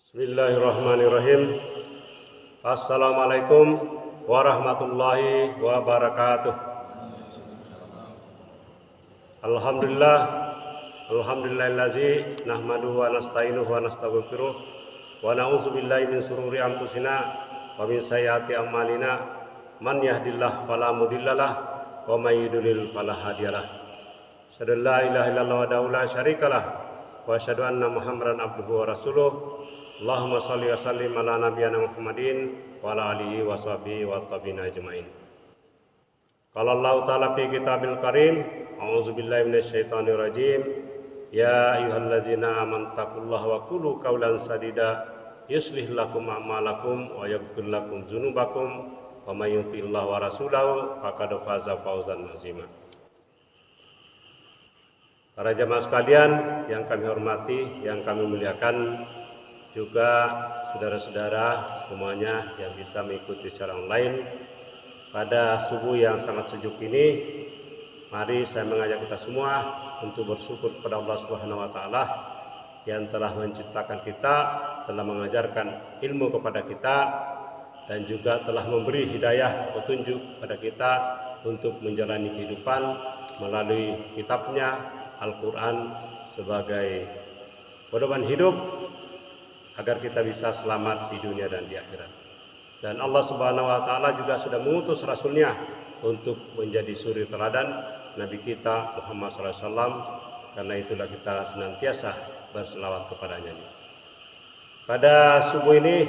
Bismillahirrahmanirrahim. Assalamualaikum warahmatullahi wabarakatuh. Alhamdulillah, alhamdulillahillazi nahmaduhu wa nasta'inuhu wa nastaghfiruh wa na'udzubillahi min sururi anfusina wa min sayyiati a'malina. Man yahdihillahu fala mudhillalah wa may yudlil fala hadiyalah. Asyhadu an la ilaha illallah wahdahu la syarikalah wa asyhadu anna Muhammadan abduhu wa rasuluh. Allahumma shalli wa sallim ala nabiyyina Muhammadin wa ala alihi wa sahbihi wa tabi'in ajmain. Qala Allah ta'ala fi kitabil karim, a'udzu billahi minasyaitonir rajim. Ya ayyuhalladzina amanu taqullaha wa qulu qawlan sadida yuslih lakum a'malakum wa yaghfir lakum dzunubakum wa may yuti'illaha wa rasulahu faqad faza fawzan 'azima. Para jamaah sekalian yang kami hormati, yang kami muliakan, juga saudara-saudara semuanya yang bisa mengikuti secara online pada subuh yang sangat sejuk ini, mari saya mengajak kita semua untuk bersyukur kepada Allah Subhanahu wa taala yang telah menciptakan kita, telah mengajarkan ilmu kepada kita, dan juga telah memberi hidayah petunjuk kepada kita untuk menjalani kehidupan melalui kitabnya Al-Quran sebagai pedoman hidup agar kita bisa selamat di dunia dan di akhirat. Dan Allah Subhanahu wa taala juga sudah mengutus rasulnya untuk menjadi suri teladan Nabi kita Muhammad SAW. Karena itulah kita senantiasa berselawat kepadanya. Pada subuh ini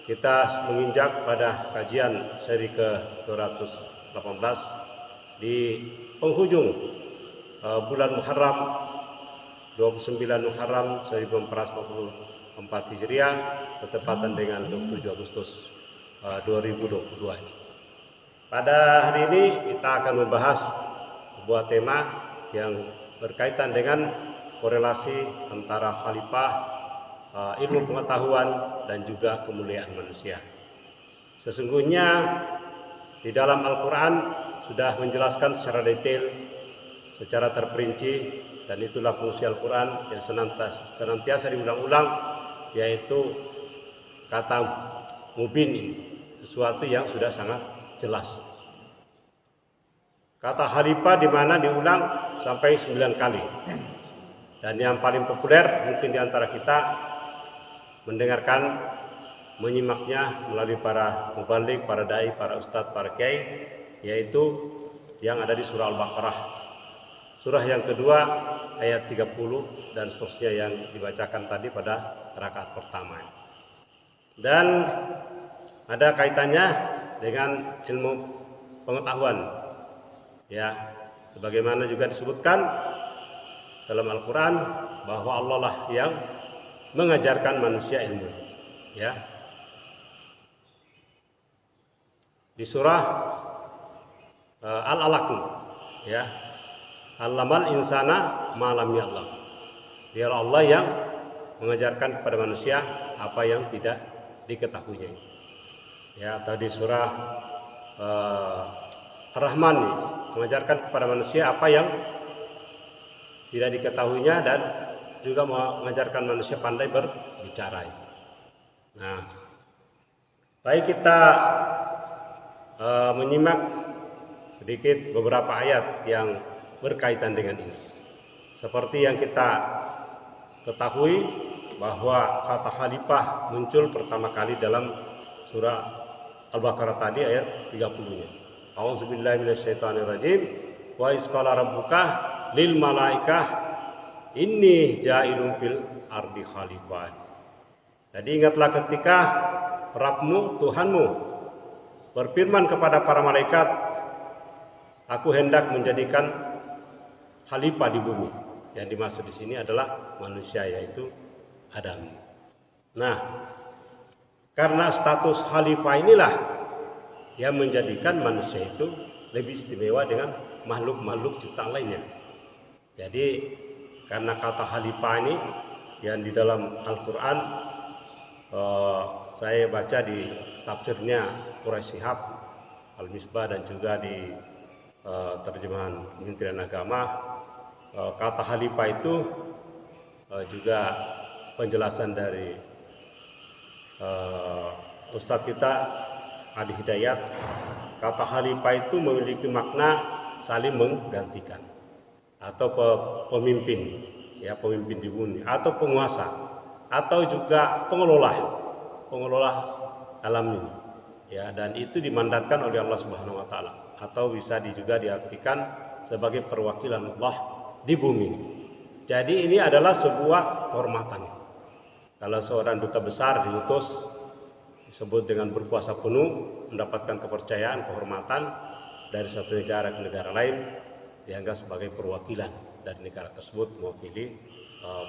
kita menginjak pada kajian seri ke-218 di penghujung bulan Muharram, 29 Muharram 1444 Hijriah, bertepatan dengan 27 Agustus 2022. Pada hari ini kita akan membahas sebuah tema yang berkaitan dengan korelasi antara khalifah, ilmu pengetahuan, dan juga kemuliaan manusia. Sesungguhnya di dalam Al-Quran sudah menjelaskan secara detail, secara terperinci, dan itulah fungsi Al-Quran yang senantiasa diulang-ulang, yaitu kata mubin, sesuatu yang sudah sangat jelas. Kata khalifah di mana diulang sampai 9 kali. Dan yang paling populer mungkin di antara kita mendengarkan, menyimaknya melalui para mubalik, para dai, para ustadz, para kiai, yaitu yang ada di surah Al-Baqarah. Surah yang kedua ayat 30 dan seterusnya yang dibacakan tadi pada rakaat pertama. Dan ada kaitannya dengan ilmu pengetahuan. Ya, sebagaimana juga disebutkan dalam Al-Qur'an bahwa Allah lah yang mengajarkan manusia ilmu. Ya. Di surah Al-Alaq, ya. Allamal insana ma lam ya'lam. Dia Allah yang mengajarkan kepada manusia apa yang tidak diketahuinya. Ya, tadi surah Ar-Rahman mengajarkan kepada manusia apa yang tidak diketahuinya dan juga mengajarkan manusia pandai berbicara. Nah, baik kita menyimak sedikit beberapa ayat yang berkaitan dengan ini. Seperti yang kita ketahui bahwa kata khalifah muncul pertama kali dalam surah Al-Baqarah tadi ayat 30-nya. A'udzubillahi minasyaitonirrajim. Wa iz qala rabbuka lil malaikah inni ja'ilun fil ardi khalifah. Jadi ingatlah ketika Rabbmu, Tuhanmu, berfirman kepada para malaikat, aku hendak menjadikan khalifah di bumi. Yang dimaksud di sini adalah manusia, yaitu Adam. Nah, karena status khalifah inilah yang menjadikan manusia itu lebih istimewa dengan makhluk-makhluk ciptaan lainnya. Jadi karena kata khalifah ini yang di dalam Al-Quran, saya baca di tafsirnya Quraisy Shihab Al-Misbah dan juga di terjemahan Kementerian Agama, kata khalifah itu juga penjelasan dari Ustadz kita Adi Hidayat, kata khalifah itu memiliki makna saling menggantikan, atau pemimpin, ya, pemimpin di bumi, atau penguasa, atau juga pengelola alam ini, ya, dan itu dimandatkan oleh Allah Subhanahu wa taala, atau bisa juga diartikan sebagai perwakilan Allah di bumi. Jadi ini adalah sebuah kehormatan. Kalau seorang duta besar diutus, disebut dengan berkuasa penuh, mendapatkan kepercayaan, kehormatan dari satu negara ke negara lain, dianggap sebagai perwakilan dari negara tersebut, mewakili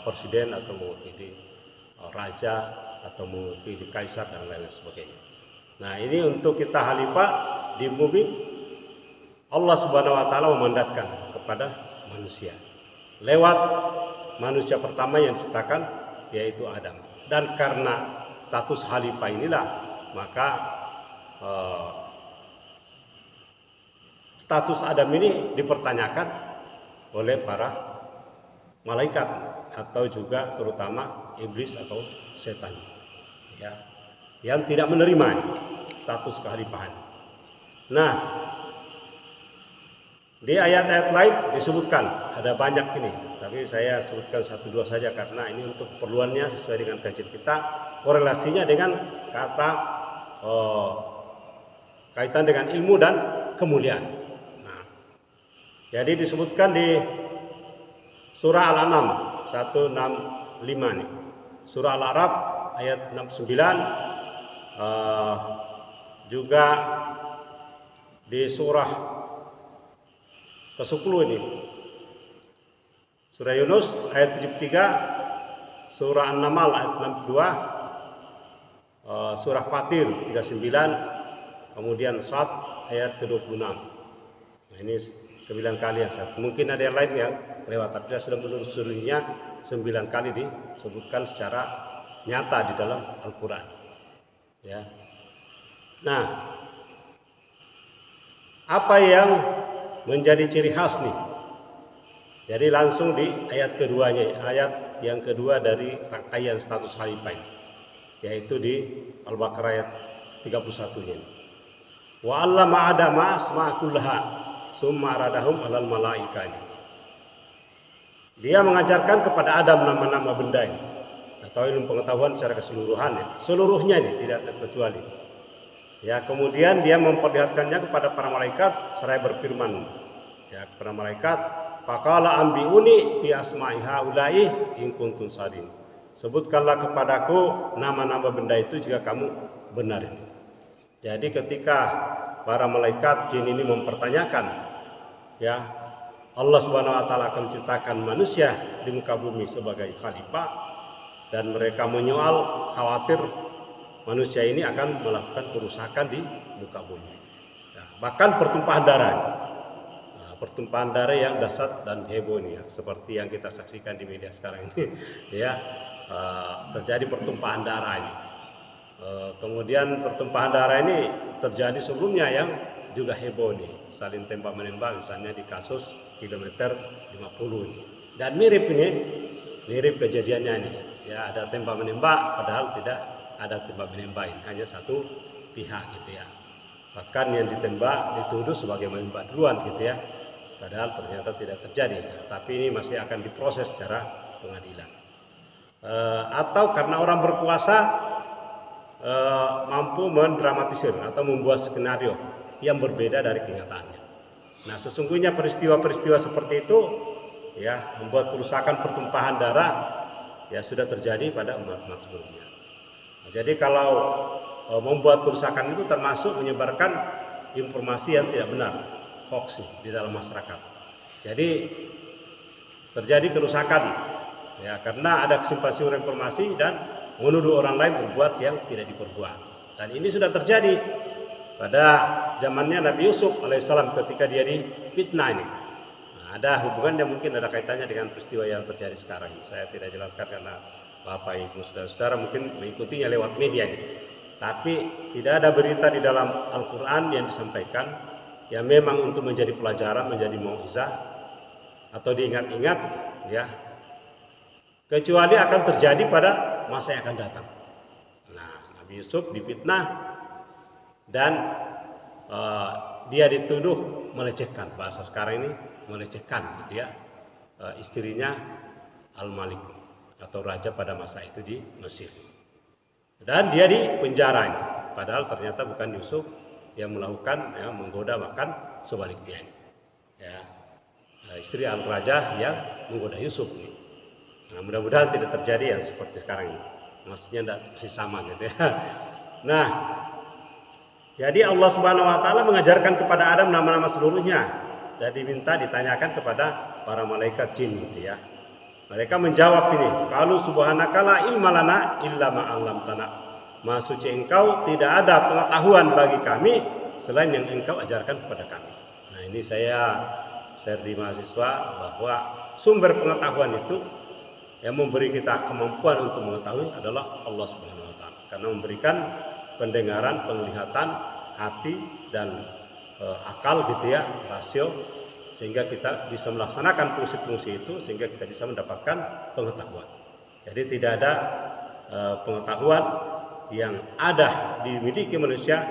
presiden atau mewakili raja atau mewakili kaisar dan lain sebagainya. Nah, ini untuk kita khalifah di bumi, Allah Subhanahu wa taala memandatkan kepada manusia lewat manusia pertama yang diciptakan, yaitu Adam. Dan karena status khalifah inilah, maka status Adam ini dipertanyakan oleh para malaikat, atau juga terutama iblis atau setan, ya, yang tidak menerima status kekhalifahan. Nah, di ayat-ayat lain disebutkan, ada banyak ini, tapi saya sebutkan 1-2 saja karena ini untuk keperluannya sesuai dengan kajian kita, korelasinya dengan kata kaitan dengan ilmu dan kemuliaan. Nah, jadi disebutkan di surah Al-An'am 165 nih, surah Al-A'raf ayat 69, juga di surah ke-10 ini, surah Yunus ayat 73, surah An-Naml ayat 62, surah Fatir 39, kemudian Sad ayat ke-26. Nah, ini 9 kali yang satu. Mungkin ada yang lain yang lewat, tapi saya sudah menelusurinya, 9 kali disebutkan secara nyata di dalam Al-Quran, ya. Nah, apa yang menjadi ciri khas nih? Jadi langsung di ayat keduanya, ayat yang kedua dari rangkaian status khalifah ini, yaitu di Al-Baqarah ayat 31-nya. Wa 'allama Adama asma'a kullaha summa aradahum 'alal malaikati. Dia mengajarkan kepada Adam nama-nama benda ini, atau ilmu pengetahuan secara keseluruhan, ya. Seluruhnya ini tidak terkecuali. Ya, kemudian dia memperlihatkannya kepada para malaikat seraya berfirman, ya, kepada malaikat, faqala ambiuni bi asma'i haula'i in kuntum shadiqin. Sebutkanlah kepadaku nama-nama benda itu jika kamu benar. Jadi ketika para malaikat jin ini mempertanyakan, ya, Allah Subhanahu wa taala akan menciptakan manusia di muka bumi sebagai khalifah, dan mereka menyoal, khawatir manusia ini akan melakukan kerusakan di muka bumi. Nah, bahkan pertumpahan darah. Nah, pertumpahan darah yang dahsyat dan heboh ini, ya, seperti yang kita saksikan di media sekarang ini, ya, terjadi pertumpahan darah ini. Kemudian pertumpahan darah ini terjadi sebelumnya yang juga heboh nih, saling tembak menembak, misalnya di kasus kilometer 50 ini. Dan mirip kejadiannya ini, ya, ada tembak menembak padahal tidak ada tembak menembak, hanya satu pihak gitu, ya. Bahkan yang ditembak dituduh sebagai menembak duluan gitu, ya, padahal ternyata tidak terjadi, ya. Tapi ini masih akan diproses secara pengadilan. Atau karena orang berkuasa mampu mendramatisir atau membuat skenario yang berbeda dari kenyataannya. Nah, sesungguhnya peristiwa-peristiwa seperti itu, ya, membuat kerusakan pertumpahan darah, ya, sudah terjadi pada umat-umat sebelumnya. Jadi kalau membuat kerusakan itu termasuk menyebarkan informasi yang tidak benar, hoax di dalam masyarakat. Jadi terjadi kerusakan, ya, karena ada kesimpang-siuran informasi dan menuduh orang lain berbuat yang tidak diperbuat. Dan ini sudah terjadi pada zamannya Nabi Yusuf alaihissalam ketika dia difitnah ini. Nah, ada hubungannya, mungkin ada kaitannya dengan peristiwa yang terjadi sekarang. Saya tidak jelaskan karena Bapak Ibu saudara-saudara mungkin mengikutinya lewat media ini. Tapi tidak ada berita di dalam Al-Quran yang disampaikan yang memang untuk menjadi pelajaran, menjadi mau'izah atau diingat-ingat, ya, kecuali akan terjadi pada masa yang akan datang. Nah, Nabi Nabi Yusuf difitnah dan dia dituduh melecehkan, bahasa sekarang ini melecehkan gitu ya, istrinya Al-Malik atau raja pada masa itu di Mesir. Dan dia dipenjaranya, padahal ternyata bukan Yusuf yang melakukan, ya, menggoda, bahkan sebaliknya, ya, istri Al-Raja yang menggoda Yusuf. Nah, mudah-mudahan tidak terjadi yang seperti sekarang ini, maksudnya tidak persis sama gitu ya. Nah, jadi Allah Subhanahu Wa Taala mengajarkan kepada Adam nama-nama seluruhnya dan diminta ditanyakan kepada para malaikat jin gitu ya. Mereka menjawab ini, qalu subhanaka la ilma lana illa ma 'allamtana. Maha suci Engkau, tidak ada pengetahuan bagi kami selain yang Engkau ajarkan kepada kami. Nah, ini saya share di mahasiswa bahwa sumber pengetahuan itu yang memberi kita kemampuan untuk mengetahui adalah Allah Subhanahu Wa Taala, karena memberikan pendengaran, penglihatan, hati dan akal gitu ya, rasio, sehingga kita bisa melaksanakan fungsi-fungsi itu, sehingga kita bisa mendapatkan pengetahuan. Jadi tidak ada pengetahuan yang ada dimiliki manusia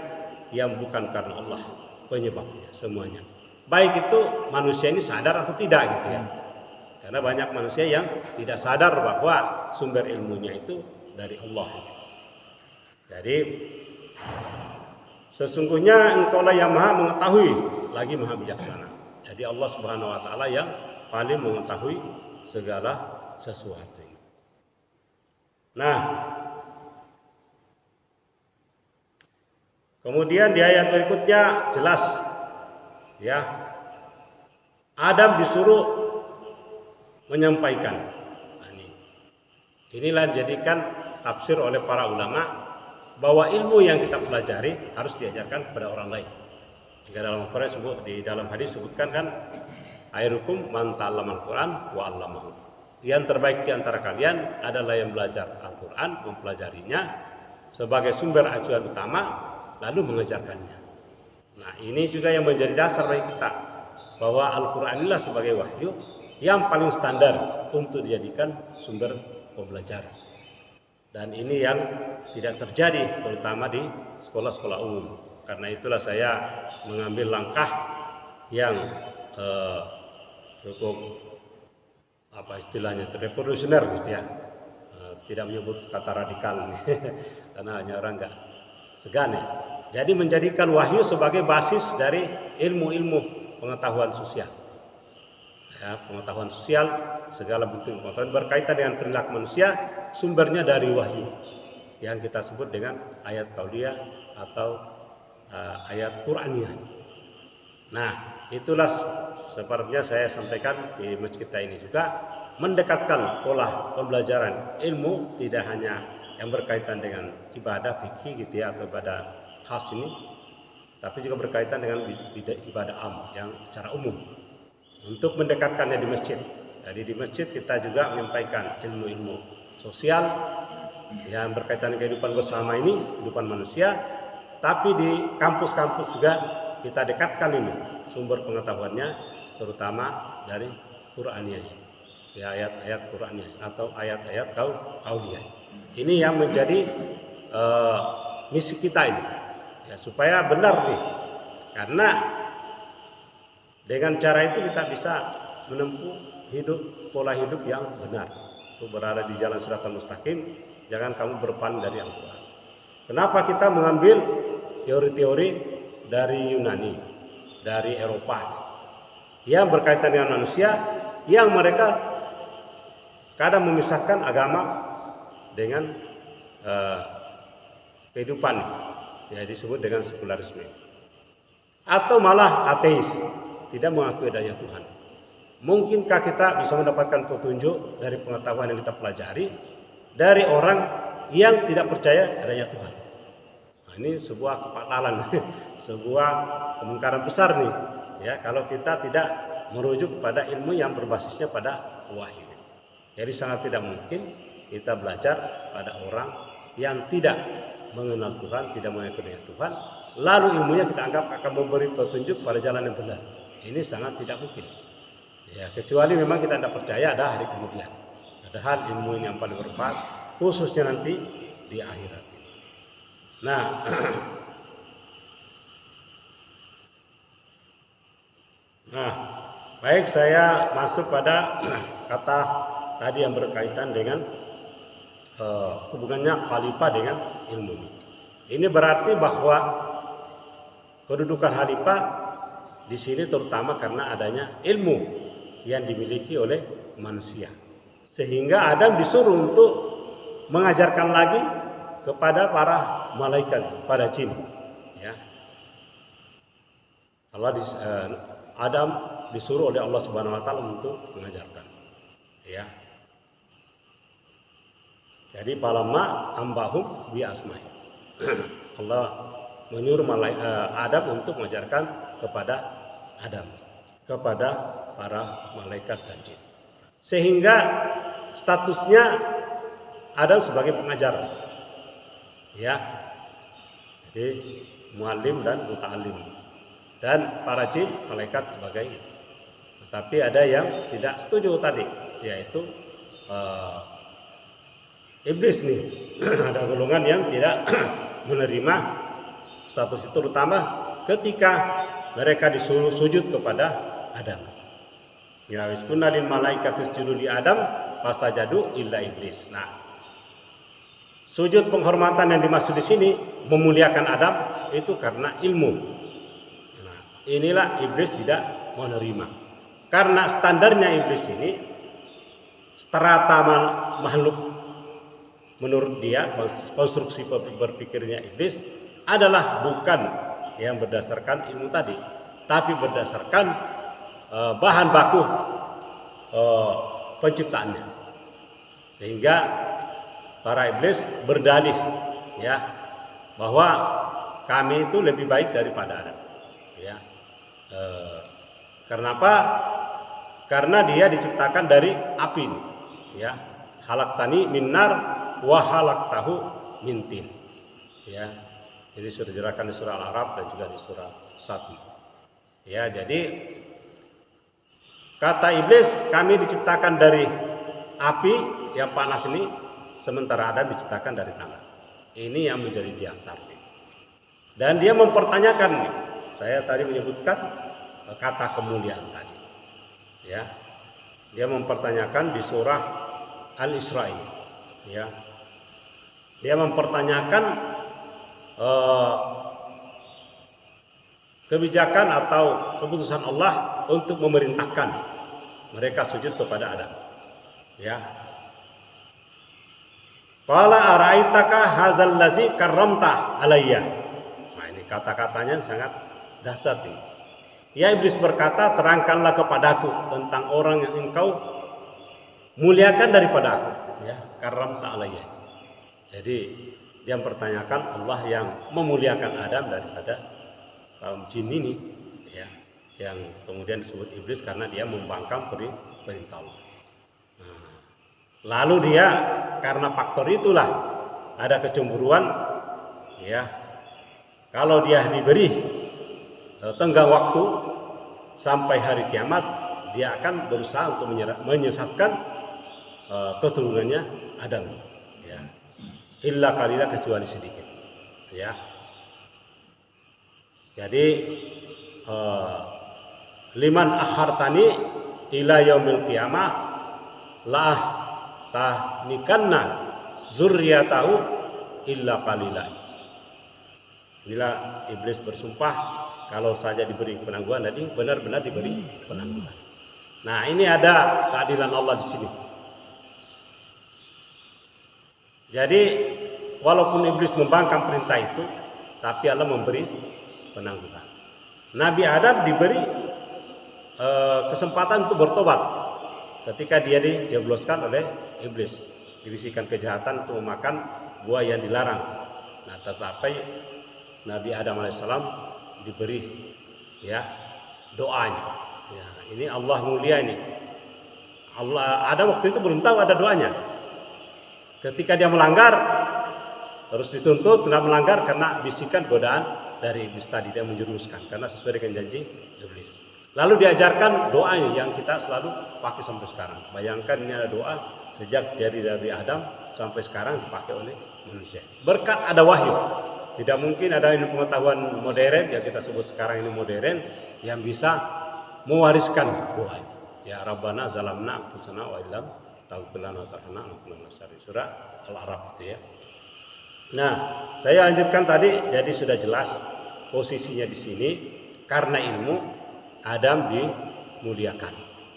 yang bukan karena Allah penyebabnya semuanya. Baik itu manusia ini sadar atau tidak gitu ya. Karena banyak manusia yang tidak sadar bahwa sumber ilmunya itu dari Allah. Jadi sesungguhnya Engkaulah yang Maha mengetahui lagi Maha bijaksana. Jadi Allah Subhanahu Wa Taala yang paling mengetahui segala sesuatu. Nah, kemudian di ayat berikutnya jelas ya, Adam disuruh menyampaikan. Nah, inilah jadikan tafsir oleh para ulama bahwa ilmu yang kita pelajari harus diajarkan kepada orang lain. Jika dalam Al-Quran di dalam hadis sebutkan kan, khairukum man ta'allamal Quran wa 'allamahu. Yang terbaik di antara kalian adalah yang belajar Al-Quran, mempelajarinya sebagai sumber acuan utama, lalu mengajarkannya. Nah, ini juga yang menjadi dasar bagi kita bahwa Al-Quran inilah sebagai wahyu yang paling standar untuk dijadikan sumber pembelajaran. Dan ini yang tidak terjadi terutama di sekolah-sekolah umum. Karena itulah saya mengambil langkah yang cukup apa istilahnya revolusioner gitu ya. Tidak menyebut kata radikal karena hanya orang enggak segan ya. Jadi menjadikan wahyu sebagai basis dari ilmu-ilmu pengetahuan sosial. Ya, pengetahuan sosial, segala bentuk pengetahuan berkaitan dengan perilaku manusia, sumbernya dari wahyu yang kita sebut dengan ayat qauliyah atau ayat Qur'aniyah. Nah, itulah sepertinya saya sampaikan di masjid kita ini juga mendekatkan pola pembelajaran ilmu tidak hanya yang berkaitan dengan ibadah fikih gitu ya, atau ibadah khas ini, tapi juga berkaitan dengan ibadah am yang secara umum untuk mendekatkannya di masjid. Jadi di masjid kita juga menyampaikan ilmu-ilmu sosial yang berkaitan dengan kehidupan bersama ini, kehidupan manusia, tapi di kampus-kampus juga kita dekatkan ini sumber pengetahuannya, terutama dari Qur'aniyah, ya, ayat-ayat Qur'aniyah atau ayat-ayat qauliyah. Ini yang menjadi misi kita ini, ya, supaya benar nih, karena dengan cara itu kita bisa menempuh pola hidup yang benar, untuk berada di jalan siratal mustaqim. Jangan kamu berpaling dari Al-Quran. Kenapa kita mengambil teori-teori dari Yunani, dari Eropa yang berkaitan dengan manusia, yang mereka kadang memisahkan agama dengan kehidupan, ya, disebut dengan sekularisme, atau malah ateis, tidak mengakui adanya Tuhan. Mungkinkah kita bisa mendapatkan petunjuk dari pengetahuan yang kita pelajari dari orang yang tidak percaya adanya Tuhan? Nah, ini sebuah kepatalan, sebuah kemungkaran besar nih, ya, kalau kita tidak merujuk pada ilmu yang berbasisnya pada wahyu. Jadi sangat tidak mungkin kita belajar pada orang yang tidak mengenal Tuhan, tidak mengenal Tuhan, lalu ilmunya kita anggap akan memberi petunjuk pada jalan yang benar. Ini sangat tidak mungkin. Ya, kecuali memang kita tidak percaya ada hari kemudian. Padahal ilmu yang paling bermanfaat khususnya nanti di akhirat. Nah, nah, baik, saya masuk pada kata tadi yang berkaitan dengan hubungannya khalifah dengan ilmu. Ini berarti bahwa kedudukan khalifah di sini terutama karena adanya ilmu yang dimiliki oleh manusia. Sehingga Adam disuruh untuk mengajarkan lagi kepada para malaikat, para jin. Ya. Adam disuruh oleh Allah Subhanahu wa taala untuk mengajarkan. Ya. Jadi falamma ambahum bi asma'i. Allah menyuruh Adam untuk mengajarkan kepada Adam, kepada para malaikat dan jin. Sehingga statusnya Adam sebagai pengajar. Ya. Jadi muallim dan muta'allim. Dan para jin, malaikat sebagai. Tetapi ada yang tidak setuju tadi, yaitu iblis nih. Ada golongan yang tidak menerima status itu, terutama ketika mereka disuruh sujud kepada Adam. Ya wiskunna lil malaikati isjudu li Adam fasajadu illa iblis. Nah, sujud penghormatan yang dimaksud di sini memuliakan Adam itu karena ilmu. Nah, inilah iblis tidak menerima. Karena standarnya iblis ini strata makhluk menurut dia, konstruksi berpikirnya iblis adalah bukan yang berdasarkan ilmu tadi, tapi berdasarkan bahan baku penciptaannya. Sehingga para iblis berdalih ya bahwa kami itu lebih baik daripada Adam. Ya. Karena apa? Karena dia diciptakan dari api. Ya. Khalaqtani min nar wa khalaqtahu min tin. Ya. Jadi sudah dijelaskan di surah Al-A'raf dan juga di surah 1. Ya, jadi kata iblis, kami diciptakan dari api yang panas ini, sementara Adam diciptakan dari tanah. Ini yang menjadi dasar. Dan dia mempertanyakan, saya tadi menyebutkan kata kemuliaan tadi. Ya, dia mempertanyakan di surah Al-Isra. Ya, dia mempertanyakan kebijakan atau keputusan Allah untuk memerintahkan mereka sujud kepada Adam. Ya. Qala ara'aitaka hadzal ladzi karramta alayya. Nah, ini kata-katanya sangat dahsyat ini. Ya, iblis berkata, terangkanlah kepadaku tentang orang yang engkau muliakan daripada aku. Ya, karramta alayya. Jadi dia mempertanyakan Allah yang memuliakan Adam daripada kaum jin ini, ya, yang kemudian disebut iblis karena dia membangkang perintah Allah. Nah, lalu dia karena faktor itulah ada kecemburuan, ya. Kalau dia diberi tenggang waktu sampai hari kiamat, dia akan berusaha untuk menyesatkan keturunannya Adam. Ya. Illa qalila, kecuali sedikit. Ya. Jadi liman akhartani ila yaumil qiyamah la tahnikanna zurriyatahu illa qalila. Bila iblis bersumpah kalau saja diberi penangguhan, tadi benar-benar diberi penangguhan. Nah, ini ada keadilan Allah di sini. Jadi walaupun iblis membangkang perintah itu, tapi Allah memberi penangguhan. Nabi Adam diberi kesempatan untuk bertobat ketika dia dijebloskan oleh iblis, dibisikkan kejahatan untuk memakan buah yang dilarang. Nah, tetapi Nabi Adam alaihissalam diberi ya doanya. Ya, ini Allah mulia ini. Adam waktu itu belum tahu ada doanya. Ketika dia melanggar, terus dituntut kena melanggar karena bisikan godaan dari iblis tadi, dia menjerumuskan karena sesuai dengan janji iblis. Lalu diajarkan doanya yang kita selalu pakai sampai sekarang. Bayangkan ini ada doa sejak dari Adam sampai sekarang dipakai oleh manusia. Berkat ada wahyu, Tidak mungkin ada ilmu pengetahuan modern yang kita sebut sekarang ini modern yang bisa mewariskan doa ini. Ya Rabbana zalamna anfusana wa illam taghfir lana wa tarhamna lanakunanna minasy surah Al-A'raf itu ya. Nah, saya lanjutkan tadi, jadi sudah jelas posisinya di sini karena ilmu Adam dimuliakan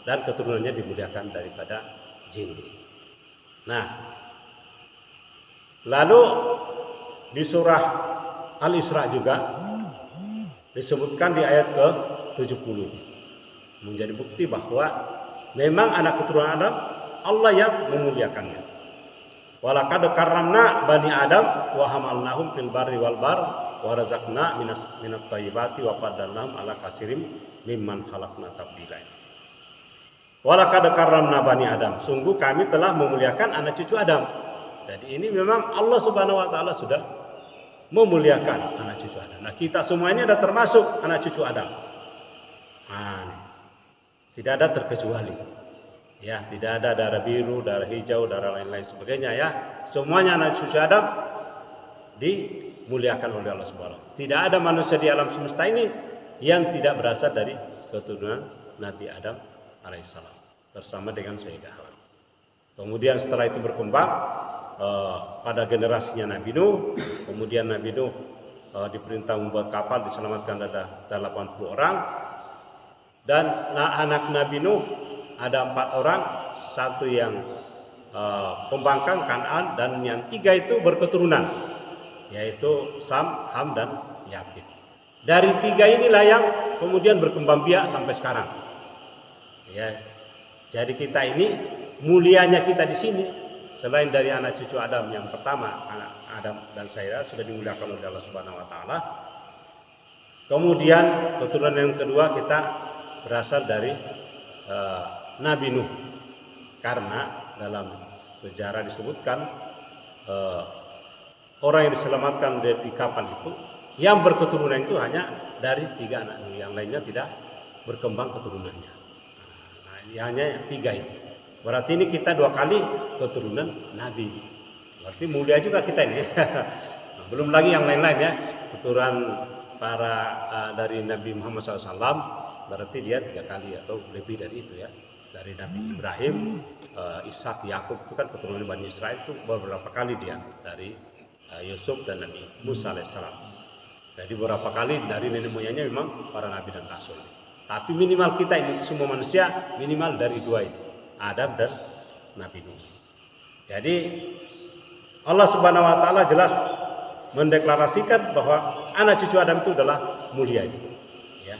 dan keturunannya dimuliakan daripada jin. Nah, lalu di surah Al-Isra juga disebutkan di ayat ke-70 menjadi bukti bahwa memang anak keturunan Adam Allah yang memuliakannya. Walaqad karramna bani Adam wa hamalnahum fil barri wal bahr wa razaqna minat thayyibati wa faddalnahum ala katsirin mimman khalaqna tabdila. Walaqad karramna bani Adam, sungguh kami telah memuliakan anak cucu Adam. Jadi ini memang Allah Subhanahu wa taala sudah memuliakan anak cucu Adam. Nah, kita semua ini ada termasuk anak cucu Adam. Nah, tidak ada terkecuali. Ya, tidak ada darah biru, darah hijau, darah lain-lain sebagainya ya. Semuanya anak cucu Adam dimuliakan oleh Allah Subhanahu wa taala. Tidak ada manusia di alam semesta ini yang tidak berasal dari keturunan Nabi Adam alaihissalam bersama dengan Sayyidah Hawa. Kemudian setelah itu berkembang pada generasinya Nabi Nuh, kemudian Nabi Nuh diperintah membuat kapal, diselamatkan ada 80 orang. Dan anak Nabi Nuh ada 4 orang, satu yang pembangkang Kan'an dan yang 3 itu berketurunan, yaitu Sam, Ham dan Yafit. Dari 3 inilah yang kemudian berkembang biak sampai sekarang. Ya, jadi kita ini mulianya kita di sini selain dari anak cucu Adam yang pertama, anak Adam dan Sayyidah sudah dimuliakan oleh Allah Subhanahu wa taala. Kemudian keturunan yang kedua kita berasal dari Nabi Nuh, karena dalam sejarah disebutkan orang yang diselamatkan di kapal itu yang berketurunan itu hanya dari 3 anak Nuh, yang lainnya tidak berkembang keturunannya. Nah, hanya 3 ini. Berarti ini kita 2 kali keturunan Nabi. Berarti mulia juga kita ini. Nah, belum lagi yang lain-lain ya, keturunan para dari Nabi Muhammad SAW. Berarti dia 3 kali atau lebih dari itu ya. Dari Nabi Ibrahim, Ishak, Yakub itu kan keturunan Bani Israel itu beberapa kali dia. Dari Yusuf dan Nabi Musa alaihissalam. Jadi beberapa kali dari nenek moyangnya memang para Nabi dan Rasul. Tapi minimal kita ini semua manusia minimal dari 2 ini, Adam dan Nabi Nuh. Jadi Allah Subhanahu wa taala jelas mendeklarasikan bahwa anak cucu Adam itu adalah mulia ini. Ya.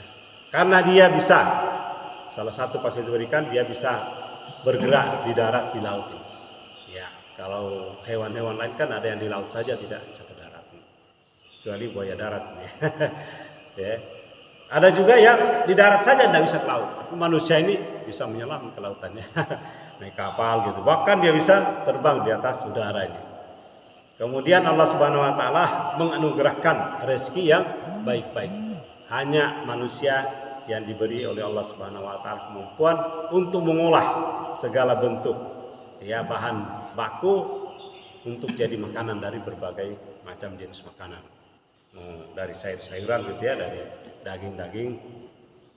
Karena dia bisa, salah satu pasti diberikan, dia bisa bergerak di darat, di laut ini. Ya, kalau hewan-hewan lain kan ada yang di laut saja, tidak bisa ke darat. Kecuali buaya darat. Ya. Ada juga yang di darat saja tidak bisa ke laut. Tapi manusia ini bisa menyelam ke lautannya. Naik kapal gitu. Bahkan dia bisa terbang di atas udara ini. Kemudian Allah Subhanahu wa taala menganugerahkan rezeki yang baik-baik. Hanya manusia yang diberi oleh Allah Subhanahu wa taala kemampuan untuk mengolah segala bentuk ya bahan baku untuk jadi makanan dari berbagai macam jenis makanan. Dari sayur-sayuran gitu ya, dari daging-daging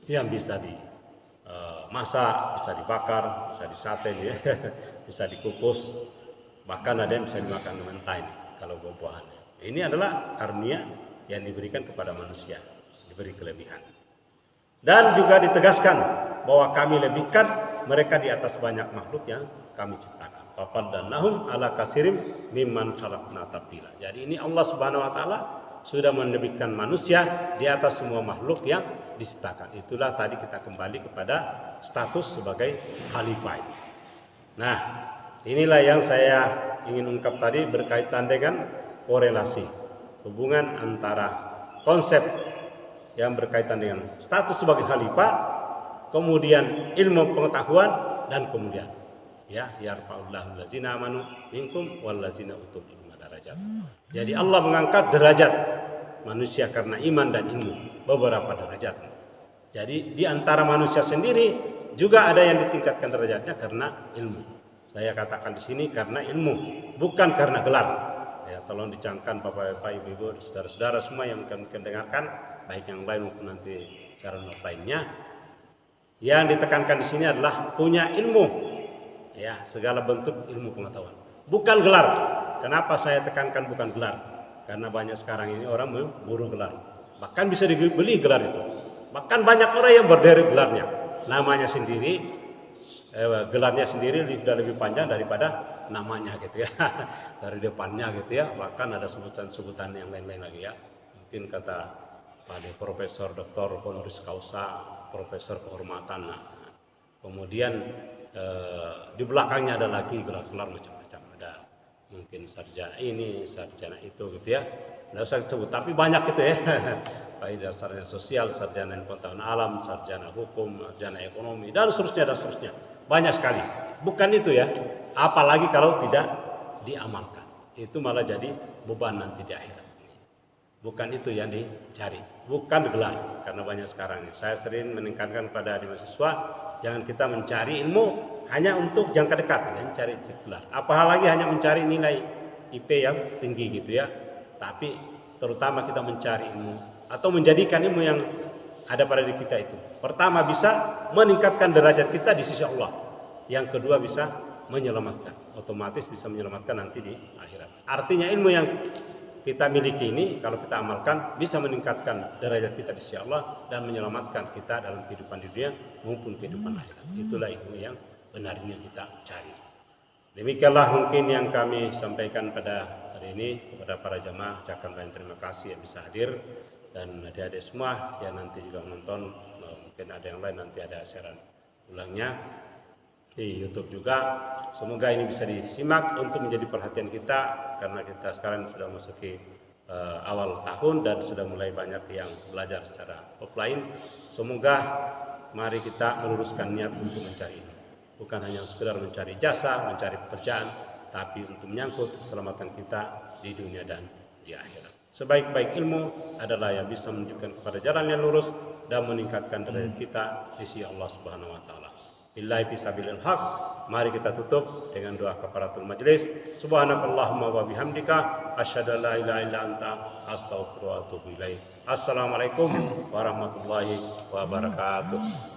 yang bisa dimasak, bisa dibakar, bisa disate ya, bisa dikukus, bahkan ada yang bisa dimakan mentah ini kalau buah-buahannya. Ini adalah karunia yang diberikan kepada manusia, diberi kelebihan. Dan juga ditegaskan bahwa kami lebihkan mereka di atas banyak makhluk yang kami ciptakan. Fafaddalnahum ala katsirin mimman khalaqna tabdila. Jadi ini Allah Subhanahu wa taala sudah menlebihkan manusia di atas semua makhluk yang diciptakan. Itulah tadi kita kembali kepada status sebagai khalifah. Nah, inilah yang saya ingin ungkap tadi berkaitan dengan korelasi hubungan antara konsep yang berkaitan dengan status sebagai khalifah, kemudian ilmu pengetahuan, dan kemudian ya yarfa'ullahu allazina amanu minkum wallazina utul ilma darajat. Jadi Allah mengangkat derajat manusia karena iman dan ilmu beberapa derajat. Jadi di antara manusia sendiri juga ada yang ditingkatkan derajatnya karena ilmu. Saya katakan di sini karena ilmu, bukan karena gelar. ya tolong dicangkan Bapak-bapak, Ibu-ibu, saudara-saudara semua yang kami dengarkan, baik yang lain maupun nanti cara lainnya. Yang ditekankan di sini adalah punya ilmu, ya segala bentuk ilmu pengetahuan, bukan gelar. Kenapa saya tekankan bukan gelar? Karena banyak sekarang ini orang memburu gelar, bahkan bisa dibeli gelar itu. Bahkan banyak orang yang berderet gelarnya, namanya sendiri, gelarnya sendiri sudah lebih panjang daripada namanya gitu ya. Dari depannya gitu ya, bahkan ada sebutan-sebutan yang lain-lain lagi ya. Mungkin kata pada Profesor Dr. Honoris Causa, Profesor Kehormatan. Nah, kemudian di belakangnya ada lagi gelar-gelar macam-macam, ada mungkin sarjana ini, sarjana itu gitu ya. Nggak usah disebut, tapi banyak gitu ya. Baik sarjana sosial, sarjana pengetahuan alam, sarjana hukum, sarjana ekonomi, dan seterusnya dan seterusnya. Banyak sekali. Bukan itu ya. Apalagi kalau tidak diamalkan, itu malah jadi beban nanti di akhirat. Bukan itu yang dicari, bukan gelar. Karena banyak sekarang saya sering meningkatkan pada mahasiswa, jangan kita mencari ilmu hanya untuk jangka dekat, mencari gelar. Apalagi hanya mencari nilai IP yang tinggi gitu ya. Tapi terutama kita mencari ilmu atau menjadikan ilmu yang ada pada diri kita itu, pertama bisa meningkatkan derajat kita di sisi Allah. Yang kedua bisa menyelamatkan, otomatis bisa menyelamatkan nanti di akhirat. Artinya ilmu yang kita miliki ini kalau kita amalkan bisa meningkatkan derajat kita di sisi Allah dan menyelamatkan kita dalam kehidupan di dunia maupun kehidupan akhirat. Itulah ilmu yang benarnya kita cari. Demikianlah mungkin yang kami sampaikan pada hari ini kepada para jamaah. Ucapkan banyak terima kasih yang bisa hadir, dan adik-adik semua yang nanti juga menonton, mungkin ada yang lain nanti ada siaran ulangnya di YouTube juga. Semoga ini bisa disimak untuk menjadi perhatian kita, karena kita sekarang sudah memasuki awal tahun dan sudah mulai banyak yang belajar secara offline. Semoga mari kita meluruskan niat untuk mencari ini, bukan hanya sekedar mencari jasa, mencari pekerjaan, tapi untuk menyangkut keselamatan kita di dunia dan di akhirat. Sebaik-baik ilmu adalah yang bisa menunjukkan kepada jalan yang lurus dan meningkatkan derajat kita di sisi Allah Subhanahu wa taala. Billahi fisabilil haq. Mari kita tutup dengan doa kafaratul majlis. Subhanakallahumma wa bihamdika asyhadu an la ilaha illa anta astaghfiruka wa atubu ilaik. Assalamualaikum warahmatullahi wabarakatuh.